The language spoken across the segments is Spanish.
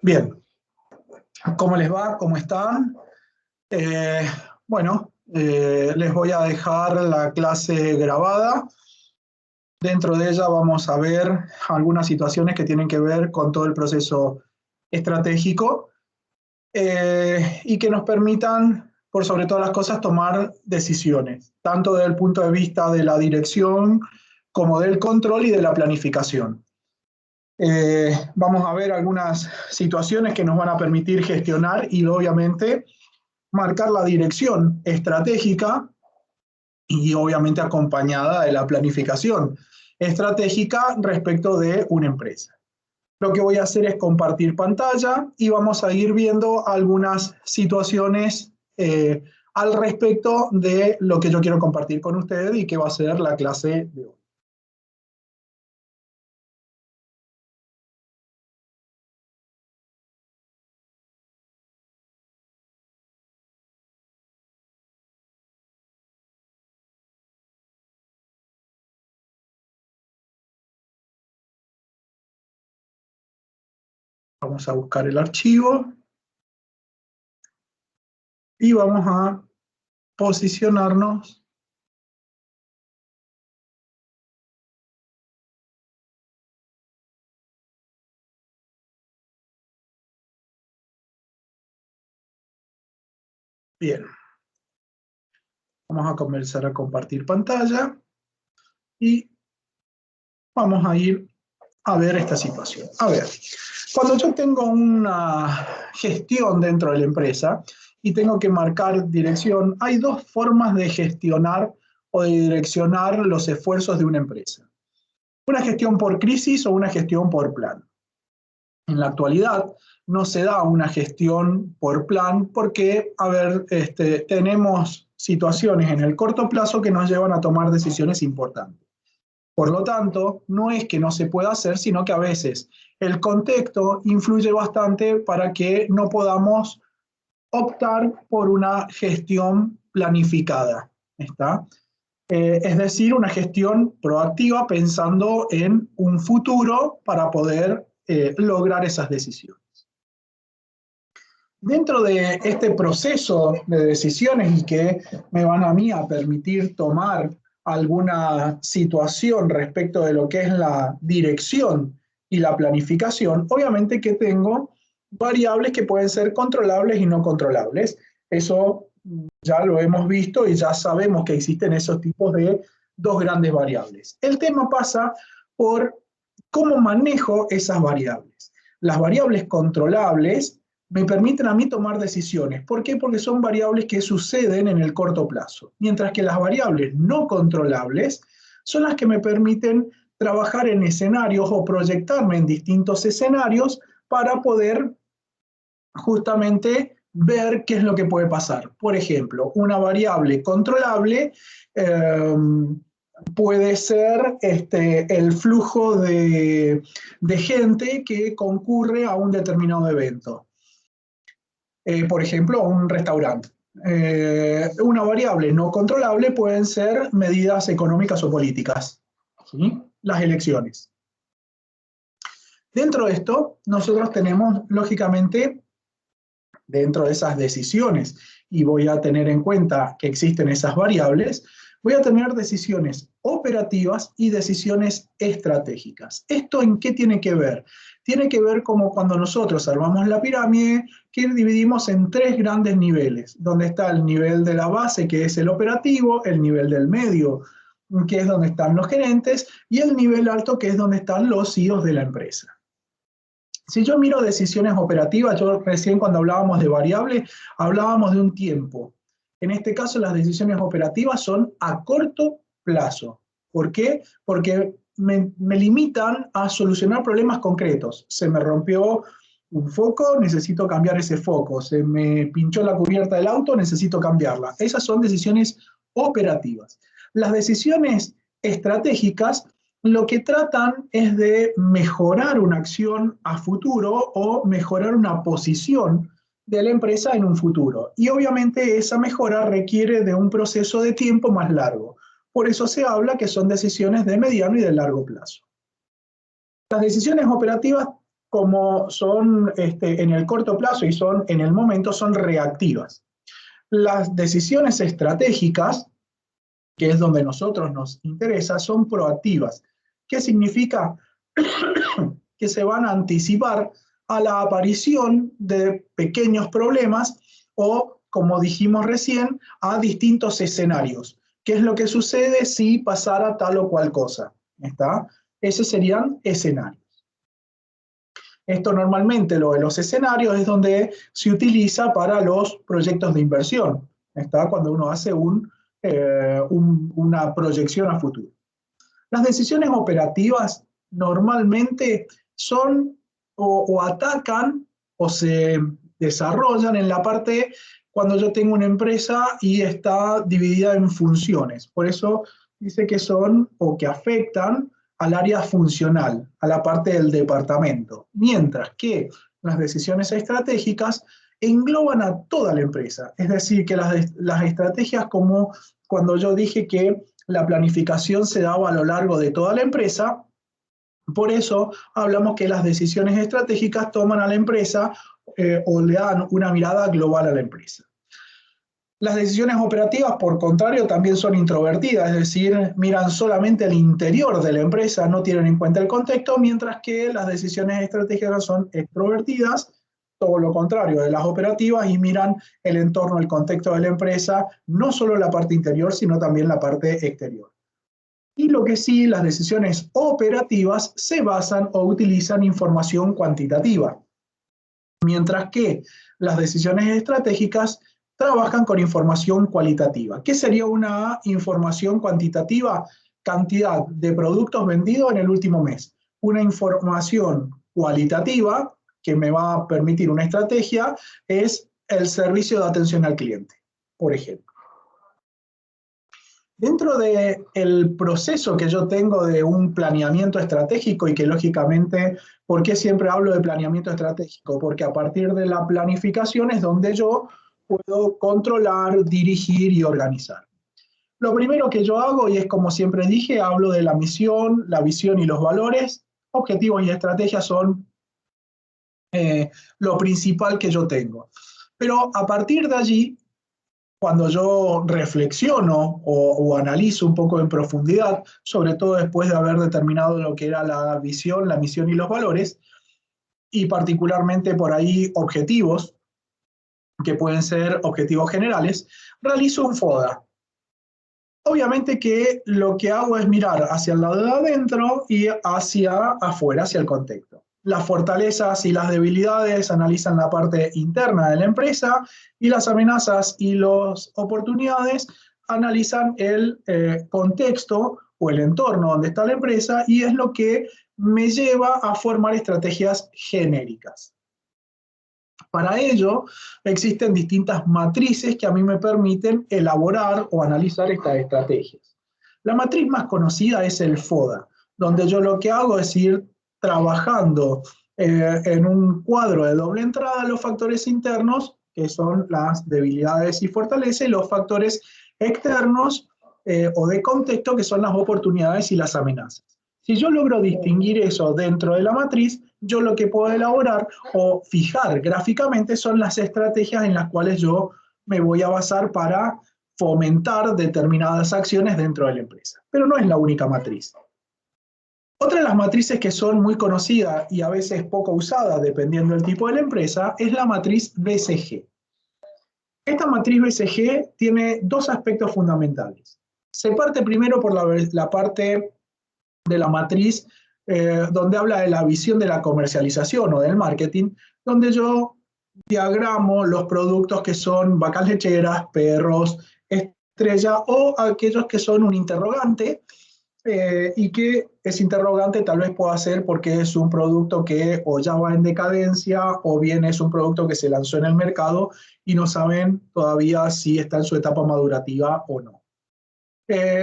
Bien, ¿cómo les va? ¿Cómo están? Eh, les voy a dejar la clase grabada. Dentro de ella vamos a ver algunas situaciones que tienen que ver con todo el proceso estratégico y que nos permitan, por sobre todas las cosas, tomar decisiones, tanto desde el punto de vista de la dirección como del control y de la planificación. Vamos a ver algunas situaciones que nos van a permitir gestionar y obviamente marcar la dirección estratégica y obviamente acompañada de la planificación estratégica respecto de una empresa. Lo que voy a hacer es compartir pantalla y vamos a ir viendo algunas situaciones al respecto de lo que yo quiero compartir con ustedes y que va a ser la clase de hoy. Vamos a buscar el archivo y vamos a posicionarnos bien. Vamos a comenzar a compartir pantalla y vamos a ir a ver esta situación. A ver, cuando yo tengo una gestión dentro de la empresa y tengo que marcar dirección, hay dos formas de gestionar o de direccionar los esfuerzos de una empresa. Una gestión por crisis o una gestión por plan. En la actualidad no se da una gestión por plan porque, a ver, tenemos situaciones en el corto plazo que nos llevan a tomar decisiones importantes. Por lo tanto, no es que no se pueda hacer, sino que a veces el contexto influye bastante para que no podamos optar por una gestión planificada. ¿Está? Es decir, una gestión proactiva pensando en un futuro para poder lograr esas decisiones. Dentro de este proceso de decisiones y que me van a mí a permitir tomar alguna situación respecto de lo que es la dirección y la planificación, obviamente que tengo variables que pueden ser controlables y no controlables. Eso ya lo hemos visto y ya sabemos que existen esos tipos de dos grandes variables. El tema pasa por cómo manejo esas variables. Las variables controlables me permiten a mí tomar decisiones. ¿Por qué? Porque son variables que suceden en el corto plazo, mientras que las variables no controlables son las que me permiten trabajar en escenarios o proyectarme en distintos escenarios para poder justamente ver qué es lo que puede pasar. Por ejemplo, una variable controlable puede ser el flujo de gente que concurre a un determinado evento. Por ejemplo, un restaurante. Una variable no controlable pueden ser medidas económicas o políticas, ¿sí? Las elecciones. Dentro de esto, nosotros tenemos, lógicamente, dentro de esas decisiones, y voy a tener en cuenta que existen esas variables, voy a tener decisiones operativas y decisiones estratégicas. ¿Esto en qué tiene que ver? Tiene que ver como cuando nosotros armamos la pirámide, que dividimos en tres grandes niveles, donde está el nivel de la base, que es el operativo, el nivel del medio, que es donde están los gerentes, y el nivel alto, que es donde están los CEOs de la empresa. Si yo miro decisiones operativas, yo recién cuando hablábamos de variables, hablábamos de un tiempo. En este caso, las decisiones operativas son a corto plazo. ¿Por qué? Porque me limitan a solucionar problemas concretos. Se me rompió un foco, necesito cambiar ese foco. Se me pinchó la cubierta del auto, necesito cambiarla. Esas son decisiones operativas. Las decisiones estratégicas lo que tratan es de mejorar una acción a futuro o mejorar una posición de la empresa en un futuro. Y obviamente esa mejora requiere de un proceso de tiempo más largo. Por eso se habla que son decisiones de mediano y de largo plazo. Las decisiones operativas como son en el corto plazo y son en el momento, son reactivas. Las decisiones estratégicas, que es donde nosotros nos interesa, son proactivas. ¿Qué significa? Que se van a anticipar a la aparición de pequeños problemas o, como dijimos recién, a distintos escenarios. ¿Qué es lo que sucede si pasara tal o cual cosa? ¿Está? Esos serían escenarios. Esto normalmente, lo de los escenarios, es donde se utiliza para los proyectos de inversión. ¿Está? Cuando uno hace una proyección a futuro. Las decisiones operativas normalmente son o atacan o se desarrollan en la parte cuando yo tengo una empresa y está dividida en funciones. Por eso dice que son o que afectan al área funcional, a la parte del departamento. Mientras que las decisiones estratégicas engloban a toda la empresa. Es decir, que las estrategias, como cuando yo dije que la planificación se daba a lo largo de toda la empresa, por eso hablamos que las decisiones estratégicas toman a la empresa o le dan una mirada global a la empresa. Las decisiones operativas, por contrario, también son introvertidas, es decir, miran solamente el interior de la empresa, no tienen en cuenta el contexto, mientras que las decisiones estratégicas son extrovertidas, todo lo contrario de las operativas, y miran el entorno, el contexto de la empresa, no solo la parte interior, sino también la parte exterior. Y lo que sí, las decisiones operativas se basan o utilizan información cuantitativa, mientras que las decisiones estratégicas trabajan con información cualitativa. ¿Qué sería una información cuantitativa? Cantidad de productos vendidos en el último mes. Una información cualitativa, que me va a permitir una estrategia, es el servicio de atención al cliente, por ejemplo. Dentro del proceso que yo tengo de un planeamiento estratégico y que lógicamente, ¿por qué siempre hablo de planeamiento estratégico? Porque a partir de la planificación es donde yo puedo controlar, dirigir y organizar. Lo primero que yo hago, y es como siempre dije, hablo de la misión, la visión y los valores. Objetivos y estrategias son lo principal que yo tengo. Pero a partir de allí, cuando yo reflexiono o analizo un poco en profundidad, sobre todo después de haber determinado lo que era la visión, la misión y los valores, y particularmente por ahí objetivos, que pueden ser objetivos generales, realizo un FODA. Obviamente que lo que hago es mirar hacia el lado de adentro y hacia afuera, hacia el contexto. Las fortalezas y las debilidades analizan la parte interna de la empresa y las amenazas y las oportunidades analizan el contexto o el entorno donde está la empresa, y es lo que me lleva a formar estrategias genéricas. Para ello, existen distintas matrices que a mí me permiten elaborar o analizar estas estrategias. La matriz más conocida es el FODA, donde yo lo que hago es ir trabajando en un cuadro de doble entrada los factores internos, que son las debilidades y fortalezas, y los factores externos o de contexto, que son las oportunidades y las amenazas. Si yo logro distinguir eso dentro de la matriz, yo lo que puedo elaborar o fijar gráficamente son las estrategias en las cuales yo me voy a basar para fomentar determinadas acciones dentro de la empresa. Pero no es la única matriz. Otra de las matrices que son muy conocidas y a veces poco usadas, dependiendo del tipo de la empresa, es la matriz BCG. Esta matriz BCG tiene dos aspectos fundamentales. Se parte primero por la parte de la matriz donde habla de la visión de la comercialización o del marketing, donde yo diagramo los productos que son vacas lecheras, perros, estrella, o aquellos que son un interrogante, y que ese interrogante tal vez pueda ser porque es un producto que o ya va en decadencia o bien es un producto que se lanzó en el mercado y no saben todavía si está en su etapa madurativa o no.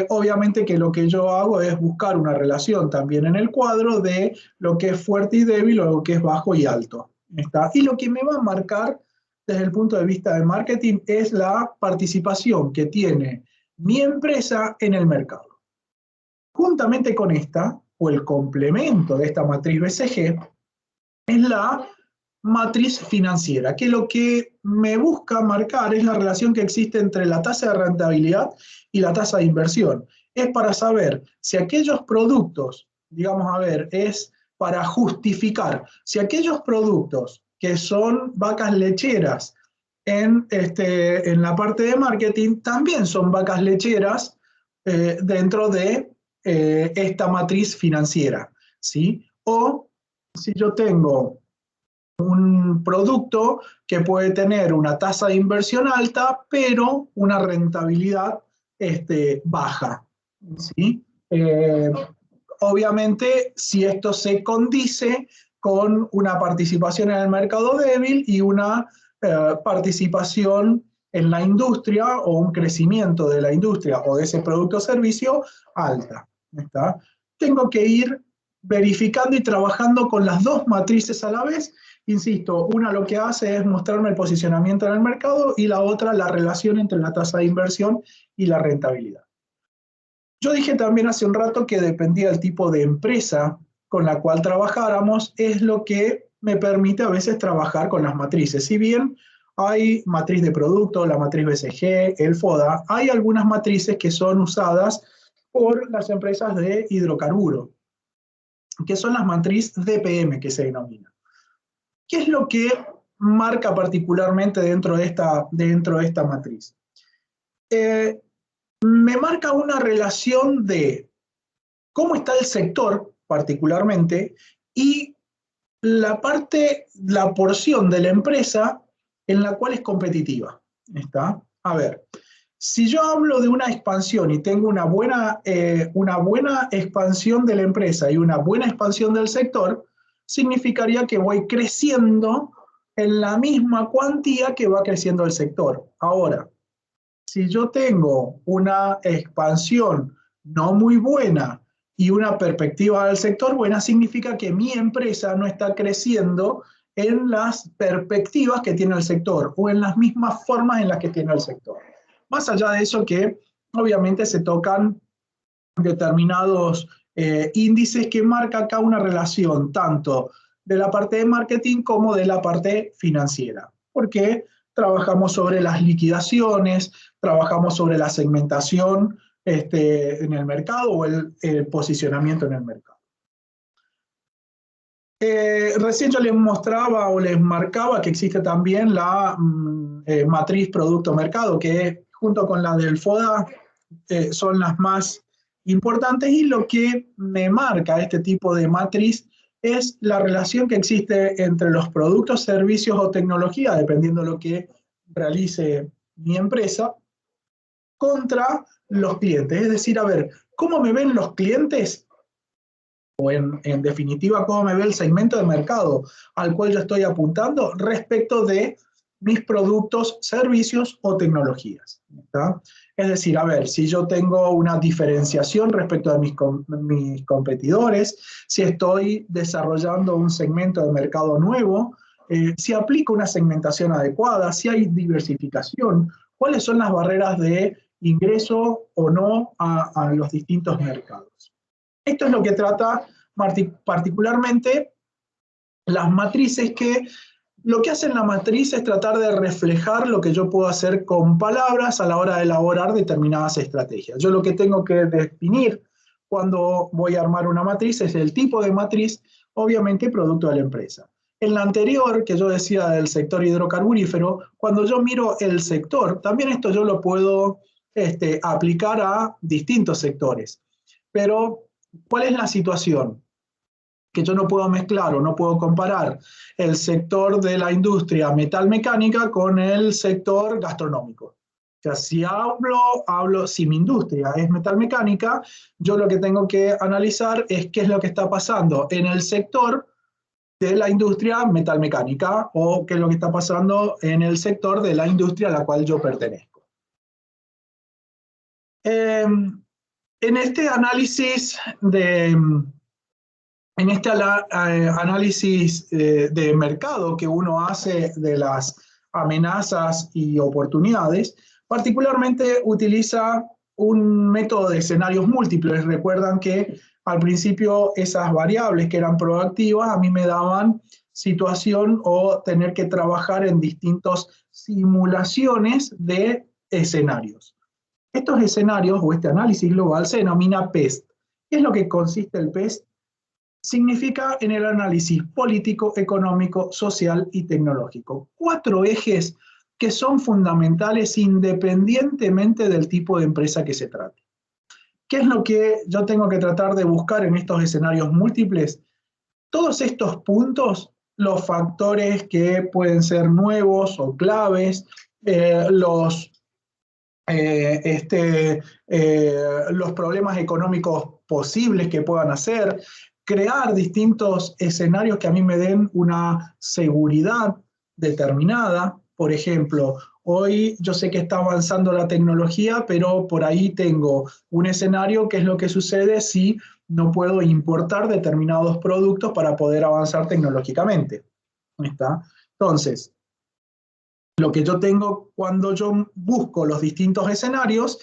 Obviamente que lo que yo hago es buscar una relación también en el cuadro de lo que es fuerte y débil o lo que es bajo y alto. ¿Está? Y lo que me va a marcar desde el punto de vista de marketing es la participación que tiene mi empresa en el mercado. Juntamente con esta, o el complemento de esta matriz BCG, es la matriz financiera, que lo que me busca marcar es la relación que existe entre la tasa de rentabilidad y la tasa de inversión. Es para saber si aquellos productos, digamos, a ver, es para justificar, si aquellos productos que son vacas lecheras en la parte de marketing también son vacas lecheras dentro de esta matriz financiera, ¿sí? O si yo tengo un producto que puede tener una tasa de inversión alta, pero una rentabilidad baja, ¿sí? Obviamente, si esto se condice con una participación en el mercado débil y una participación en la industria o un crecimiento de la industria o de ese producto o servicio alta, ¿está? Tengo que ir verificando y trabajando con las dos matrices a la vez. Insisto, una lo que hace es mostrarme el posicionamiento en el mercado y la otra la relación entre la tasa de inversión y la rentabilidad. Yo dije también hace un rato que dependía del tipo de empresa con la cual trabajáramos, es lo que me permite a veces trabajar con las matrices. Si bien hay matriz de producto, la matriz BCG, el FODA, hay algunas matrices que son usadas por las empresas de hidrocarburo, que son las matrices DPM que se denomina. ¿Qué es lo que marca particularmente dentro de esta matriz? Me marca una relación de cómo está el sector particularmente y la porción de la empresa en la cual es competitiva. ¿Está? A ver, si yo hablo de una expansión y tengo una buena expansión de la empresa y una buena expansión del sector, significaría que voy creciendo en la misma cuantía que va creciendo el sector. Ahora, si yo tengo una expansión no muy buena y una perspectiva del sector buena, significa que mi empresa no está creciendo en las perspectivas que tiene el sector o en las mismas formas en las que tiene el sector. Más allá de eso que obviamente se tocan determinados índices que marca acá una relación tanto de la parte de marketing como de la parte financiera. Porque trabajamos sobre las liquidaciones, trabajamos sobre la segmentación en el mercado o el posicionamiento en el mercado. Recién yo les mostraba o les marcaba que existe también la matriz producto-mercado, que junto con la del FODA son las más importantes, y lo que me marca este tipo de matriz es la relación que existe entre los productos, servicios o tecnología, dependiendo de lo que realice mi empresa, contra los clientes. Es decir, a ver, ¿cómo me ven los clientes? O en definitiva, ¿cómo me ve el segmento de mercado al cual yo estoy apuntando respecto de mis productos, servicios o tecnologías? ¿Está? Es decir, a ver, si yo tengo una diferenciación respecto a mis competidores, si estoy desarrollando un segmento de mercado nuevo, si aplico una segmentación adecuada, si hay diversificación, cuáles son las barreras de ingreso o no a los distintos mercados. Esto es lo que trata particularmente las matrices, que lo que hace la matriz es tratar de reflejar lo que yo puedo hacer con palabras a la hora de elaborar determinadas estrategias. Yo lo que tengo que definir cuando voy a armar una matriz es el tipo de matriz, obviamente producto de la empresa. En la anterior, que yo decía del sector hidrocarburífero, cuando yo miro el sector, también esto yo lo puedo aplicar a distintos sectores. Pero, ¿cuál es la situación? Que yo no puedo mezclar o no puedo comparar el sector de la industria metalmecánica con el sector gastronómico. O sea, si mi industria es metalmecánica, yo lo que tengo que analizar es qué es lo que está pasando en el sector de la industria metalmecánica o qué es lo que está pasando en el sector de la industria a la cual yo pertenezco. En este análisis de mercado que uno hace de las amenazas y oportunidades, particularmente utiliza un método de escenarios múltiples. Recuerdan que al principio esas variables que eran proactivas a mí me daban situación o tener que trabajar en distintas simulaciones de escenarios. Estos escenarios o este análisis global se denomina PEST. ¿Qué es lo que consiste el PEST? Significa en el análisis político, económico, social y tecnológico. 4 ejes que son fundamentales independientemente del tipo de empresa que se trate. ¿Qué es lo que yo tengo que tratar de buscar en estos escenarios múltiples? Todos estos puntos, los factores que pueden ser nuevos o claves, los problemas económicos posibles que puedan hacer, crear distintos escenarios que a mí me den una seguridad determinada. Por ejemplo, hoy yo sé que está avanzando la tecnología, pero por ahí tengo un escenario que es lo que sucede si no puedo importar determinados productos para poder avanzar tecnológicamente. ¿Está? Entonces, lo que yo tengo cuando yo busco los distintos escenarios,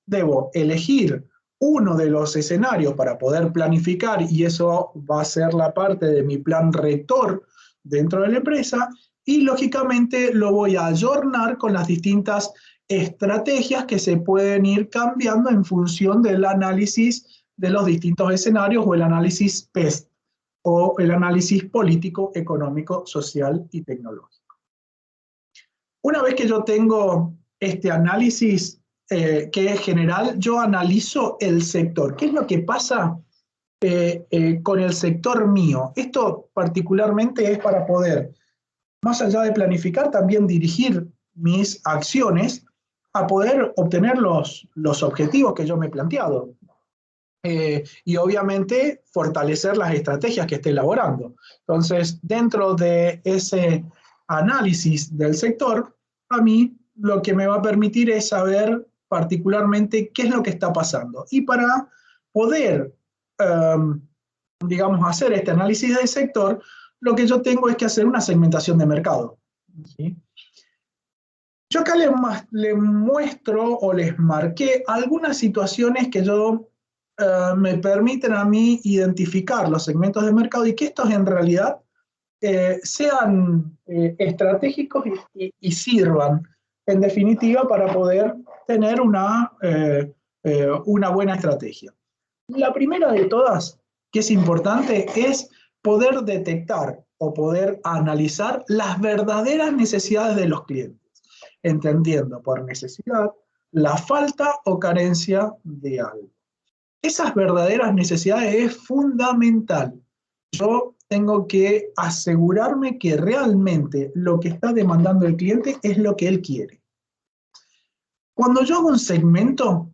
debo elegir uno de los escenarios para poder planificar, y eso va a ser la parte de mi plan rector dentro de la empresa, y lógicamente lo voy a ayornar con las distintas estrategias que se pueden ir cambiando en función del análisis de los distintos escenarios o el análisis PEST, o el análisis político, económico, social y tecnológico. Una vez que yo tengo este análisis que es general, yo analizo el sector. ¿Qué es lo que pasa con el sector mío? Esto particularmente es para poder, más allá de planificar, también dirigir mis acciones a poder obtener los objetivos que yo me he planteado. Y obviamente fortalecer las estrategias que esté elaborando. Entonces, dentro de ese análisis del sector, a mí lo que me va a permitir es saber particularmente qué es lo que está pasando. Y para poder, digamos, hacer este análisis del sector, lo que yo tengo es que hacer una segmentación de mercado. ¿Sí? Yo acá les muestro o les marqué algunas situaciones que yo me permiten a mí identificar los segmentos de mercado y que estos en realidad sean estratégicos y sirvan en definitiva para poder tener una buena estrategia. La primera de todas, que es importante, es poder detectar o poder analizar las verdaderas necesidades de los clientes, entendiendo por necesidad la falta o carencia de algo. Esas verdaderas necesidades es fundamental. Yo tengo que asegurarme que realmente lo que está demandando el cliente es lo que él quiere. Cuando yo hago un segmento,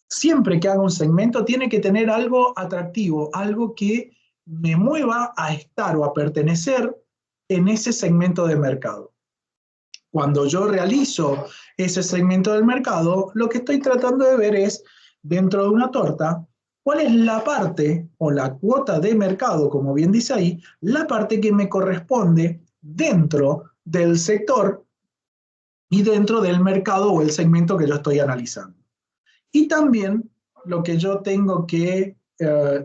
siempre que hago un segmento, tiene que tener algo atractivo, algo que me mueva a estar o a pertenecer en ese segmento de mercado. Cuando yo realizo ese segmento del mercado, lo que estoy tratando de ver es, dentro de una torta, cuál es la parte o la cuota de mercado, como bien dice ahí, la parte que me corresponde dentro del sector y dentro del mercado o el segmento que yo estoy analizando. Y también lo que yo tengo que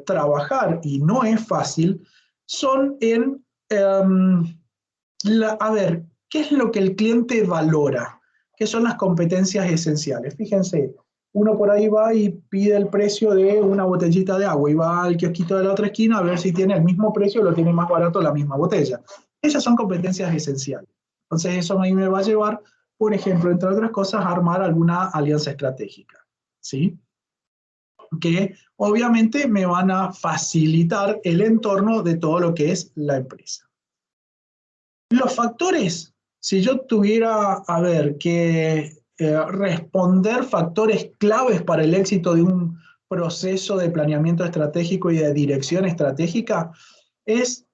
trabajar, y no es fácil, son en, a ver, ¿qué es lo que el cliente valora? ¿Qué son las competencias esenciales? Fíjense, uno por ahí va y pide el precio de una botellita de agua y va al kiosquito de la otra esquina a ver si tiene el mismo precio o lo tiene más barato la misma botella. Esas son competencias esenciales. Entonces eso a mí me va a llevar, por ejemplo, entre otras cosas, a armar alguna alianza estratégica, ¿sí? Que obviamente me van a facilitar el entorno de todo lo que es la empresa. Los factores, si yo tuviera, a ver, que responder factores claves para el éxito de un proceso de planeamiento estratégico y de dirección estratégica, es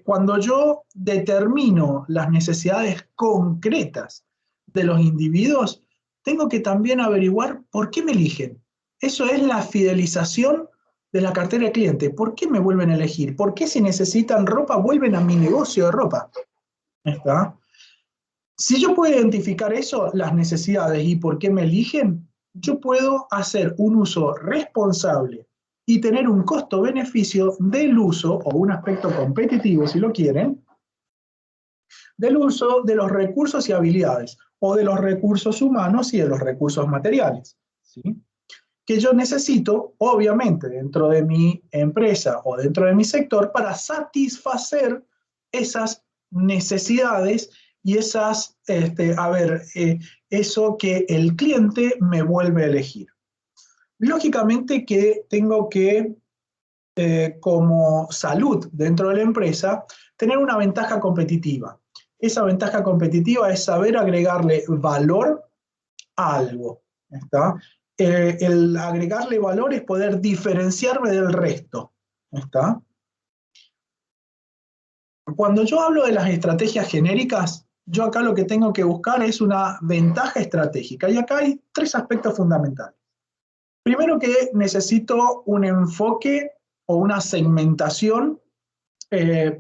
cuando yo determino las necesidades concretas de los individuos, tengo que también averiguar por qué me eligen. Eso es la fidelización de la cartera de cliente. ¿Por qué me vuelven a elegir? ¿Por qué si necesitan ropa vuelven a mi negocio de ropa? ¿Está? Si yo puedo identificar eso, las necesidades y por qué me eligen, yo puedo hacer un uso responsable y tener un costo-beneficio del uso o un aspecto competitivo, si lo quieren, del uso de los recursos y habilidades, o de los recursos humanos y de los recursos materiales, ¿sí? Que yo necesito, obviamente, dentro de mi empresa o dentro de mi sector para satisfacer esas necesidades y esas, eso que el cliente me vuelve a elegir. Lógicamente que tengo que, como salud dentro de la empresa, tener una ventaja competitiva. Esa ventaja competitiva es saber agregarle valor a algo, ¿está? El agregarle valor es poder diferenciarme del resto, ¿está? Cuando yo hablo de las estrategias genéricas, yo acá lo que tengo que buscar es una ventaja estratégica, y acá hay tres aspectos fundamentales. Primero, que necesito un enfoque o una segmentación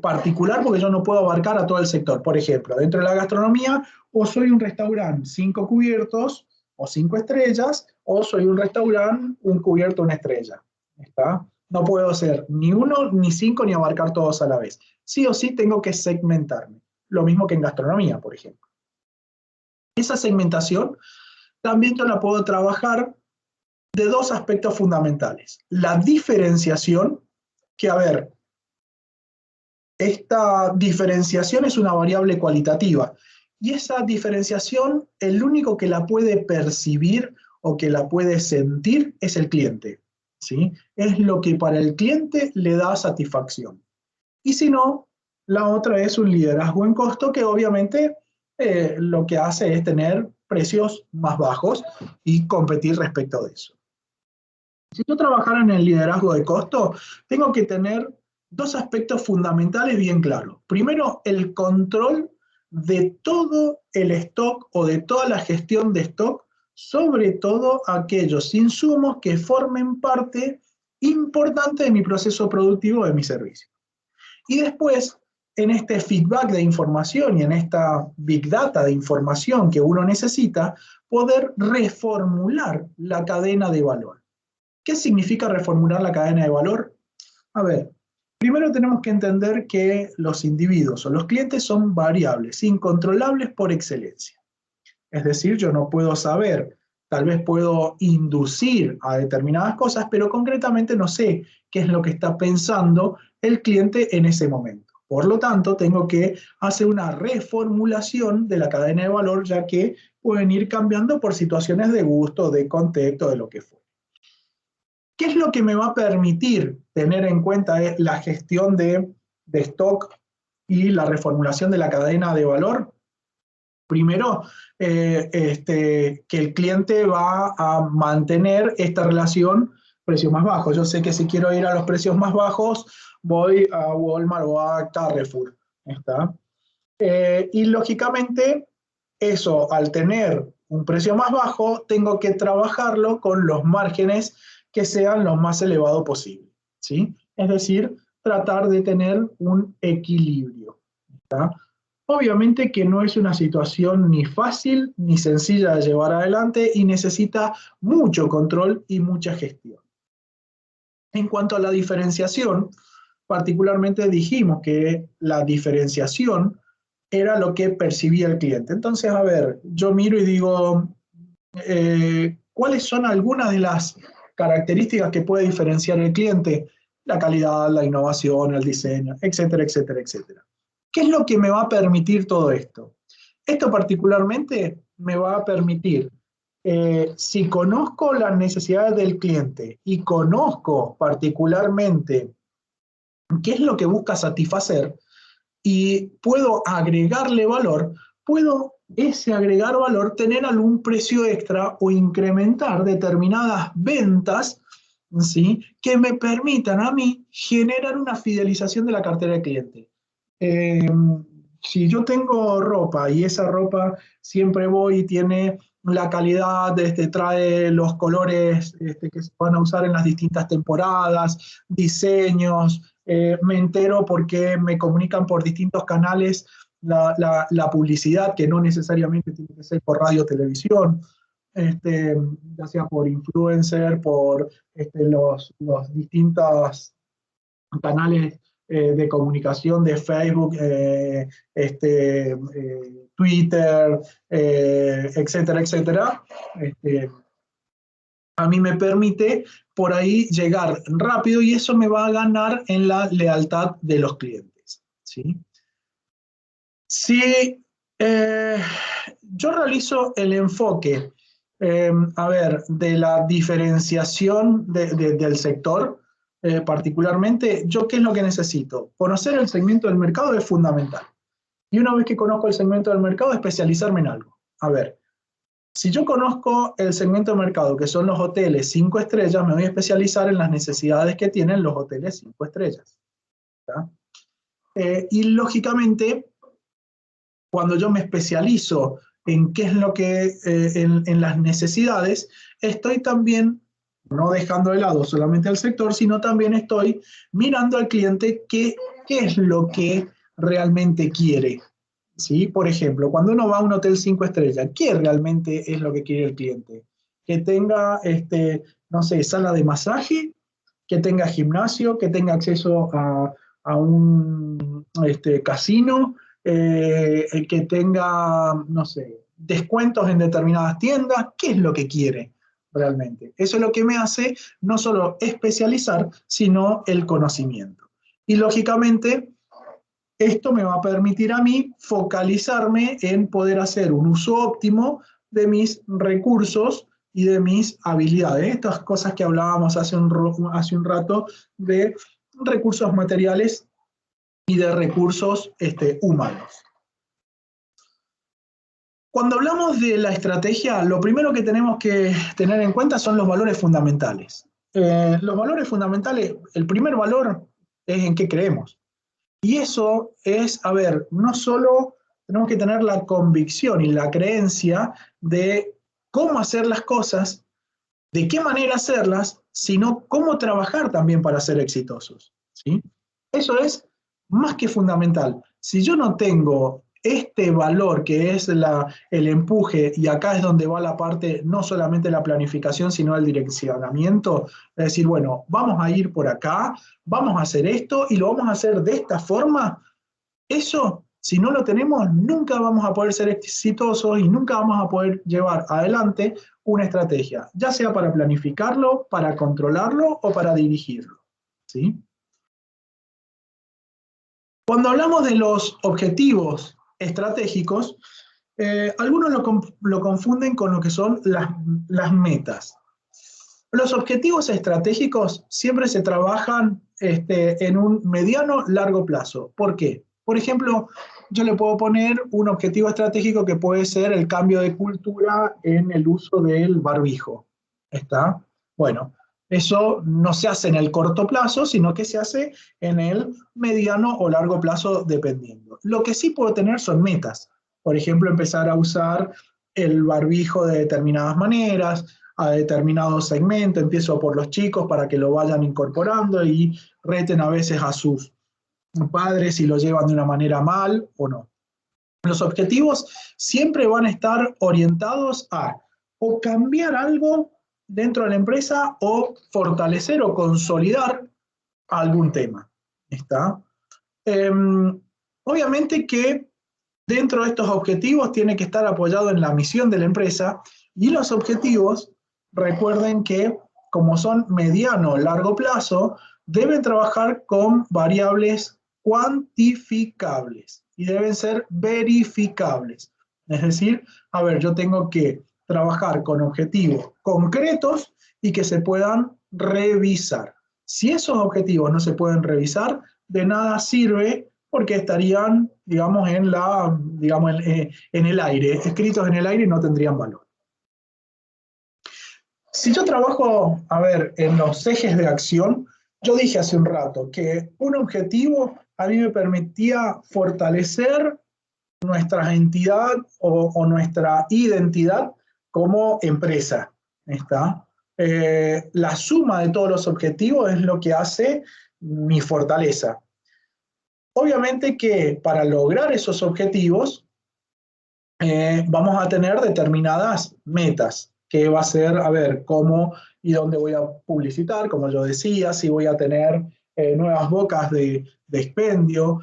particular, porque yo no puedo abarcar a todo el sector. Por ejemplo, dentro de la gastronomía, o soy un restaurante 5 cubiertos o 5 estrellas, o soy un restaurante un cubierto, una estrella. ¿Está? No puedo ser ni uno, ni 5, ni abarcar todos a la vez. Sí o sí tengo que segmentarme. Lo mismo que en gastronomía, por ejemplo. Esa segmentación también yo la puedo trabajar de dos aspectos fundamentales. La diferenciación, que a ver, esta diferenciación es una variable cualitativa, y esa diferenciación, el único que la puede percibir o que la puede sentir es el cliente, ¿sí? Es lo que para el cliente le da satisfacción. Y si no, la otra es un liderazgo en costo, que obviamente lo que hace es tener precios más bajos y competir respecto de eso. Si yo trabajara en el liderazgo de costo, tengo que tener dos aspectos fundamentales bien claros. Primero, el control de todo el stock o de toda la gestión de stock, sobre todo aquellos insumos que formen parte importante de mi proceso productivo, de mi servicio. Y después, en este feedback de información y en esta big data de información que uno necesita, poder reformular la cadena de valor. ¿Qué significa reformular la cadena de valor? A ver, primero tenemos que entender que los individuos o los clientes son variables, incontrolables por excelencia. Es decir, yo no puedo saber, tal vez puedo inducir a determinadas cosas, pero concretamente no sé qué es lo que está pensando el cliente en ese momento. Por lo tanto, tengo que hacer una reformulación de la cadena de valor, ya que pueden ir cambiando por situaciones de gusto, de contexto, de lo que fuera. ¿Qué es lo que me va a permitir tener en cuenta la gestión de stock y la reformulación de la cadena de valor? Primero, que el cliente va a mantener esta relación precio más bajo. Yo sé que si quiero ir a los precios más bajos, voy a Walmart o a Carrefour. ¿Está? Y lógicamente, eso, al tener un precio más bajo, tengo que trabajarlo con los márgenes que sean lo más elevado posible, ¿sí? Es decir, tratar de tener un equilibrio, ¿está? Obviamente que no es una situación ni fácil ni sencilla de llevar adelante, y necesita mucho control y mucha gestión. En cuanto a la diferenciación, particularmente dijimos que la diferenciación era lo que percibía el cliente. Entonces, a ver, yo miro y digo, ¿cuáles son algunas de las características que puede diferenciar el cliente? La calidad, la innovación, el diseño, etcétera, etcétera, etcétera. ¿Qué es lo que me va a permitir todo esto? Esto particularmente me va a permitir, si conozco las necesidades del cliente y conozco particularmente qué es lo que busca satisfacer, y puedo agregarle valor, puedo ese agregar valor tener algún precio extra o incrementar determinadas ventas, ¿sí?, que me permitan a mí generar una fidelización de la cartera de cliente. Si yo tengo ropa y esa ropa siempre voy y tiene la calidad, trae los colores que se van a usar en las distintas temporadas, diseños, me entero porque me comunican por distintos canales la publicidad, que no necesariamente tiene que ser por radio o televisión, ya sea por influencer, por los distintos canales de comunicación de Facebook, Twitter, etcétera, etcétera, a mí me permite por ahí llegar rápido y eso me va a ganar en la lealtad de los clientes, ¿sí? Si yo realizo el enfoque, a ver, de la diferenciación del sector, particularmente, ¿yo qué es lo que necesito? Conocer el segmento del mercado es fundamental. Y una vez que conozco el segmento del mercado, especializarme en algo. A ver, si yo conozco el segmento de mercado, que son los hoteles 5 estrellas, me voy a especializar en las necesidades que tienen los hoteles 5 estrellas. Y lógicamente, cuando yo me especializo en qué es lo que, en las necesidades, estoy también, no dejando de lado solamente al sector, sino también estoy mirando al cliente qué es lo que realmente quiere. ¿Sí? Por ejemplo, cuando uno va a un hotel 5 estrellas, ¿qué realmente es lo que quiere el cliente? Que tenga, no sé, sala de masaje, que tenga gimnasio, que tenga acceso a un casino, que tenga, no sé, descuentos en determinadas tiendas. ¿Qué es lo que quiere realmente? Eso es lo que me hace no solo especializar, sino el conocimiento. Y lógicamente, esto me va a permitir a mí focalizarme en poder hacer un uso óptimo de mis recursos y de mis habilidades. Estas cosas que hablábamos hace un rato de recursos materiales y de recursos humanos. Cuando hablamos de la estrategia, lo primero que tenemos que tener en cuenta son los valores fundamentales. Los valores fundamentales, el primer valor es en qué creemos. Y eso es, a ver, no solo tenemos que tener la convicción y la creencia de cómo hacer las cosas, de qué manera hacerlas, sino cómo trabajar también para ser exitosos, ¿sí? Eso es más que fundamental. Si yo no tengo este valor que es el empuje, y acá es donde va la parte, no solamente la planificación, sino el direccionamiento, es decir, bueno, vamos a ir por acá, vamos a hacer esto y lo vamos a hacer de esta forma, eso, si no lo tenemos, nunca vamos a poder ser exitosos y nunca vamos a poder llevar adelante una estrategia, ya sea para planificarlo, para controlarlo o para dirigirlo, ¿sí? Cuando hablamos de los objetivos estratégicos, algunos lo confunden con lo que son las metas. Los objetivos estratégicos siempre se trabajan en un mediano largo plazo. ¿Por qué? Por ejemplo, yo le puedo poner un objetivo estratégico que puede ser el cambio de cultura en el uso del barbijo. ¿Está? Bueno, eso no se hace en el corto plazo, sino que se hace en el mediano o largo plazo, dependiendo. Lo que sí puedo tener son metas. Por ejemplo, empezar a usar el barbijo de determinadas maneras, a determinado segmento, empiezo por los chicos para que lo vayan incorporando y reten a veces a sus padres si lo llevan de una manera mal o no. Los objetivos siempre van a estar orientados a o cambiar algo dentro de la empresa o fortalecer o consolidar algún tema. ¿Está? Obviamente que dentro de estos objetivos tiene que estar apoyado en la misión de la empresa y los objetivos, recuerden que como son mediano o largo plazo, deben trabajar con variables cuantificables y deben ser verificables. Es decir, a ver, yo tengo que trabajar con objetivos concretos y que se puedan revisar. Si esos objetivos no se pueden revisar, de nada sirve porque estarían, digamos, en el aire, escritos en el aire y no tendrían valor. Si yo trabajo, a ver, en los ejes de acción, yo dije hace un rato que un objetivo a mí me permitía fortalecer nuestra entidad o nuestra identidad como empresa. ¿Está? La suma de todos los objetivos es lo que hace mi fortaleza. Obviamente que para lograr esos objetivos vamos a tener determinadas metas, que va a ser, a ver, cómo y dónde voy a publicitar, como yo decía, si voy a tener nuevas bocas de expendio,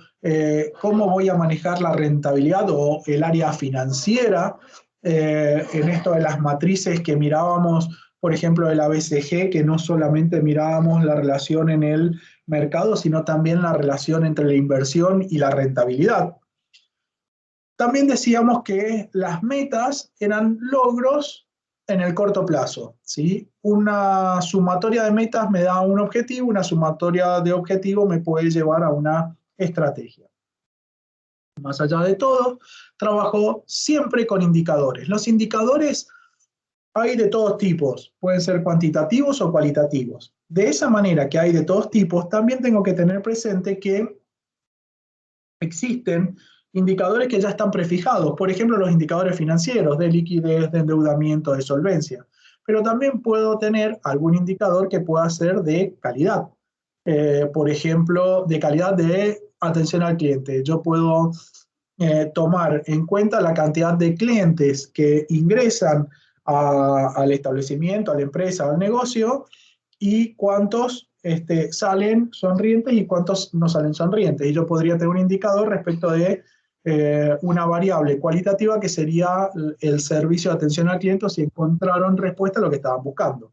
cómo voy a manejar la rentabilidad o el área financiera, en esto de las matrices que mirábamos, por ejemplo, de la BCG, que no solamente mirábamos la relación en el mercado, sino también la relación entre la inversión y la rentabilidad. También decíamos que las metas eran logros en el corto plazo, ¿sí? Una sumatoria de metas me da un objetivo, una sumatoria de objetivos me puede llevar a una estrategia. Más allá de todo, trabajo siempre con indicadores. Los indicadores hay de todos tipos, pueden ser cuantitativos o cualitativos. De esa manera que hay de todos tipos, también tengo que tener presente que existen indicadores que ya están prefijados, por ejemplo, los indicadores financieros de liquidez, de endeudamiento, de solvencia. Pero también puedo tener algún indicador que pueda ser de calidad. Por ejemplo, de calidad de atención al cliente. Yo puedo tomar en cuenta la cantidad de clientes que ingresan al establecimiento, a la empresa, al negocio, y cuántos salen sonrientes y cuántos no salen sonrientes. Y yo podría tener un indicador respecto de una variable cualitativa que sería el servicio de atención al cliente, si encontraron respuesta a lo que estaban buscando.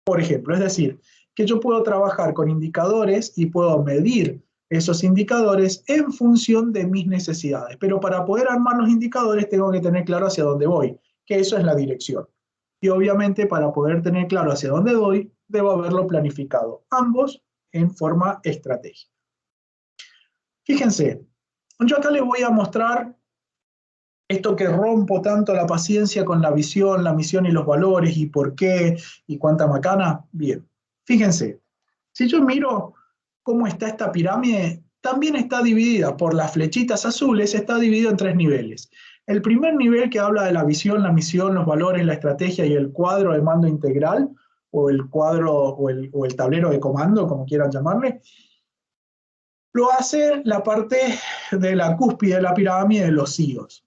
Por ejemplo, es decir, que yo puedo trabajar con indicadores y puedo medir esos indicadores en función de mis necesidades. Pero para poder armar los indicadores tengo que tener claro hacia dónde voy, que eso es la dirección. Y obviamente para poder tener claro hacia dónde voy, debo haberlo planificado, ambos en forma estratégica. Fíjense, yo acá les voy a mostrar esto que rompo tanto la paciencia con la visión, la misión y los valores, y por qué, y cuánta macana. Bien, fíjense, si yo miro cómo está esta pirámide, también está dividida por las flechitas azules, está dividido en 3 niveles. El primer nivel, que habla de la visión, la misión, los valores, la estrategia y el cuadro de mando integral, o el cuadro o el tablero de comando, como quieran llamarle, lo hace la parte de la cúspide de la pirámide de los CEOs.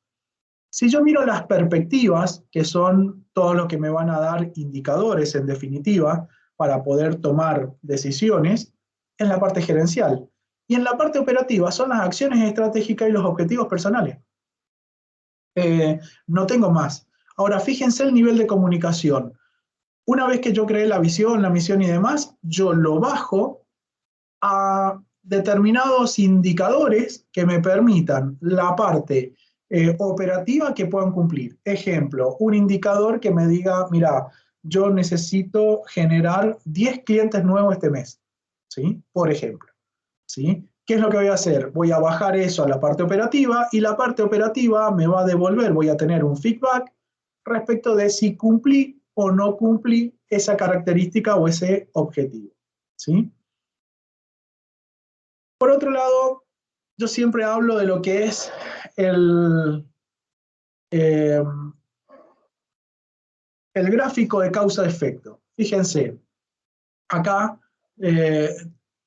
Si yo miro las perspectivas, que son todo lo que me van a dar indicadores, en definitiva, para poder tomar decisiones, en la parte gerencial. Y en la parte operativa son las acciones estratégicas y los objetivos personales. No tengo más. Ahora, fíjense el nivel de comunicación. Una vez que yo creé la visión, la misión y demás, yo lo bajo a determinados indicadores que me permitan la parte operativa que puedan cumplir. Ejemplo, un indicador que me diga, mira, yo necesito generar 10 clientes nuevos este mes, ¿sí? Por ejemplo, ¿sí? ¿Qué es lo que voy a hacer? Voy a bajar eso a la parte operativa, y la parte operativa me va a devolver, voy a tener un feedback respecto de si cumplí o no cumplí esa característica o ese objetivo, ¿sí? Por otro lado, yo siempre hablo de lo que es eh, el gráfico de causa-efecto. Fíjense, acá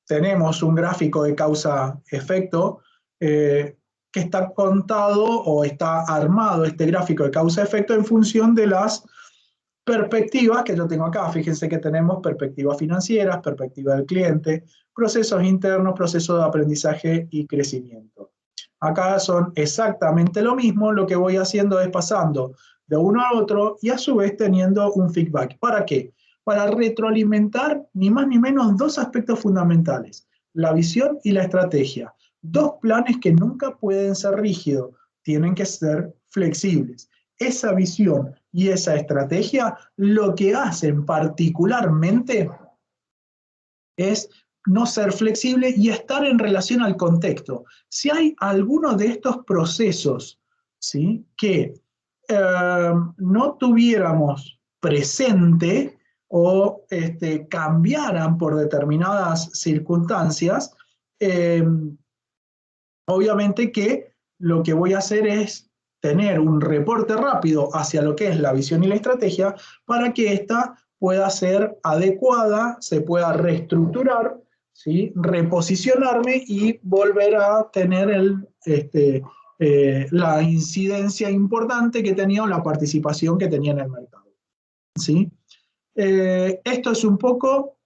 tenemos un gráfico de causa-efecto que está contado o está armado, este gráfico de causa-efecto, en función de las perspectivas que yo tengo acá. Fíjense que tenemos perspectivas financieras, perspectiva del cliente, procesos internos, procesos de aprendizaje y crecimiento. Acá son exactamente lo mismo, lo que voy haciendo es pasando de uno a otro y a su vez teniendo un feedback. ¿Para qué? Para retroalimentar ni más ni menos 2 aspectos fundamentales: la visión y la estrategia. 2 planes que nunca pueden ser rígidos, tienen que ser flexibles. Esa visión y esa estrategia lo que hacen particularmente es no ser flexible y estar en relación al contexto. Si hay alguno de estos procesos, ¿sí?, que no tuviéramos presente o cambiaran por determinadas circunstancias, obviamente que lo que voy a hacer es tener un reporte rápido hacia lo que es la visión y la estrategia, para que ésta pueda ser adecuada, se pueda reestructurar, ¿sí?, reposicionarme y volver a tener la incidencia importante que tenía o la participación que tenía en el mercado, ¿sí? Esto es un poco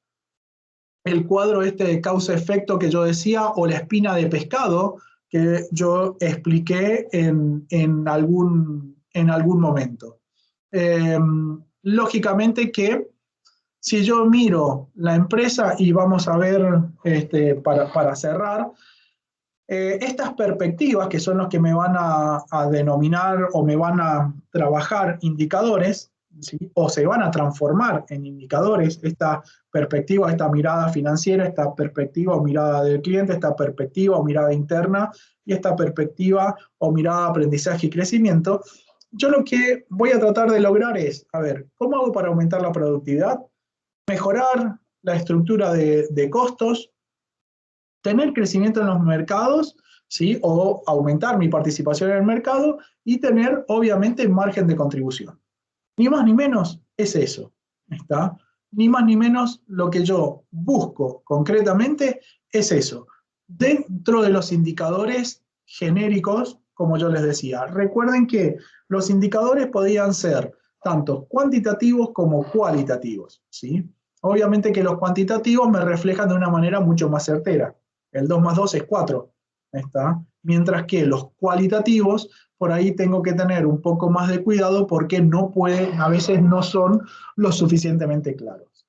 el cuadro este de causa-efecto que yo decía, o la espina de pescado que yo expliqué en algún momento. Lógicamente que si yo miro la empresa y vamos a ver, para cerrar, estas perspectivas, que son los que me van a denominar o me van a trabajar indicadores, ¿sí? O se van a transformar en indicadores, esta perspectiva, esta mirada financiera, esta perspectiva o mirada del cliente, esta perspectiva o mirada interna y esta perspectiva o mirada de aprendizaje y crecimiento. Yo lo que voy a tratar de lograr es, a ver, ¿cómo hago para aumentar la productividad? Mejorar la estructura de costos, tener crecimiento en los mercados, ¿sí? O aumentar mi participación en el mercado y tener, obviamente, margen de contribución. Ni más ni menos es eso, ¿está? Ni más ni menos lo que yo busco concretamente es eso. Dentro de los indicadores genéricos, como yo les decía, recuerden que los indicadores podían ser tanto cuantitativos como cualitativos, ¿sí? Obviamente que los cuantitativos me reflejan de una manera mucho más certera. El 2 más 2 es 4, ¿está? Mientras que los cualitativos, por ahí tengo que tener un poco más de cuidado porque a veces no son lo suficientemente claros.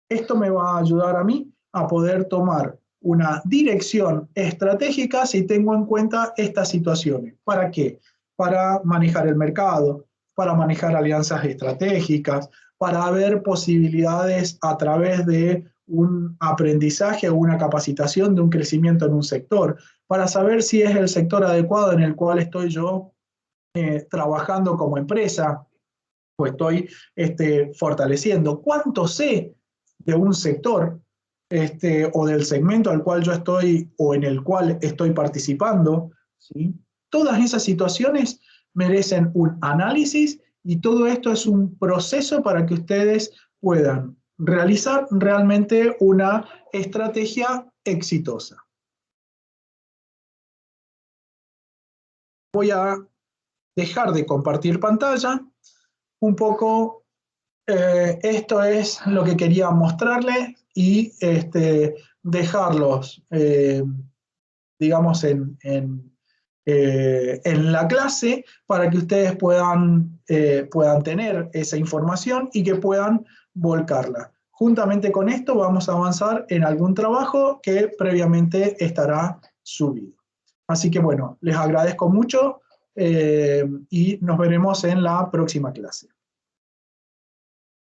Esto me va a ayudar a mí a poder tomar una dirección estratégica si tengo en cuenta estas situaciones. ¿Para qué? Para manejar el mercado, para manejar alianzas estratégicas, para ver posibilidades a través de un aprendizaje o una capacitación de un crecimiento en un sector, para saber si es el sector adecuado en el cual estoy yo trabajando como empresa o estoy fortaleciendo. ¿Cuánto sé de un sector o del segmento al cual yo estoy o en el cual estoy participando? ¿Sí? Todas esas situaciones merecen un análisis y todo esto es un proceso para que ustedes puedan realizar realmente una estrategia exitosa. Voy a dejar de compartir pantalla. Un poco esto es lo que quería mostrarles y dejarlos, digamos, en la clase para que ustedes puedan tener esa información y que puedan volcarla. Juntamente con esto vamos a avanzar en algún trabajo que previamente estará subido. Así que bueno, les agradezco mucho y nos veremos en la próxima clase.